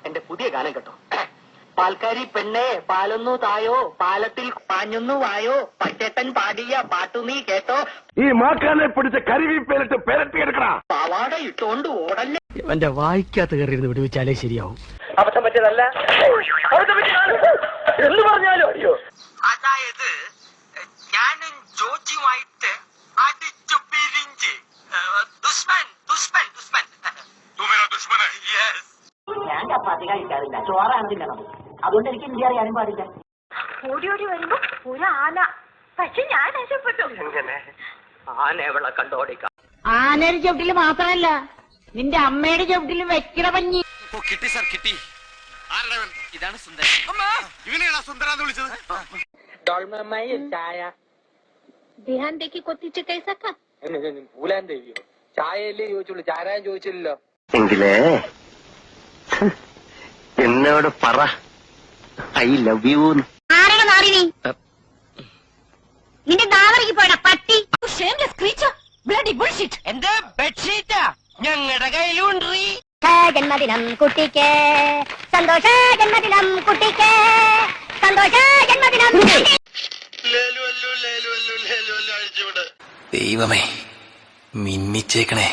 എന്റെ പുതിയ ഗാനം കേട്ടോ. പാൽക്കാരി പെണ്ണെ പാലൊന്നു തായോ, പാലത്തിൽ പാഞ്ഞൊന്നു വായോ, പച്ചേട്ടൻ പാടിയ പാട്ടു നീ കേട്ടോ. ഈ മാക്കാനെ പിടിച്ച കരിവീപ്പയിലിട്ട് പെരട്ടിയെടുക്കണ. പാവാട ഇട്ടോണ്ട് ഓടല്ലേ. എന്റെ വായിക്കാത്ത കയറിയിരുന്ന് വിടുവിച്ചാലേ ശരിയാവും. അബദ്ധം പറ്റിയതല്ല എന്ന് പറഞ്ഞാലോ. അയ്യോ, അതായത് ഞാനും ജോജിയുമായിട്ട് അടിച്ചു പിരിഞ്ച്. ദുഷ്മൻ ദുഷ്മൻ ദുഷ്മൻ ദുഷ്മൻ. ഞാൻ ചപ്പാത്തി കഴിക്കാറില്ല, ചോറാണ് തിന്നണത്. അതുകൊണ്ട് എനിക്ക് ഇന്ത്യ അറിയാനും പാടില്ല. ഓടി ഓടി വരുമ്പോ ഒരു ആന, പക്ഷെ ഞാൻ രക്ഷപ്പെട്ടു. എങ്ങനെ ആന എവിടെ കണ്ടോടിക്കാം? ആനയുടെ ചവിട്ടില് മാത്രമല്ല, നിന്റെ അമ്മയുടെ ചവിട്ടിലും വെക്കണ പഞ്ഞി. കിട്ടി സാർ, കിട്ടി. ഇതാണ് സുന്ദരൻ. ഇവനെയാണ് സുന്ദരാന്ന് വിളിച്ചത്. ചായ ധ്യാൻ ദേക്കി കൊത്തിച്ച് കൈസക്ക പൂലാൻ ദേവിയോ? ചായയല്ലേ ചോദിച്ചുള്ളൂ, ചാരായം ചോദിച്ചില്ലല്ലോ. എങ്കിലേ എന്നോട് പറ ഐ ലവ് യു. ആരുടെ നാറിനി? നിന്റെ നാവറിക്ക് പോയടാ പട്ടി. Shameless creature, bloody bullshit. എന്റെ ബെഡ്ഷീറ്റാ ഞങ്ങളുടെ കയ്യിലുണ്ട്. ജന്മദിനം കുട്ടിക്ക്, സന്തോഷ ജന്മദിനം കുട്ടിക്ക്, സന്തോഷ ജന്മദിനം. ദൈവമേ, മിന്നിച്ചേക്കണേ.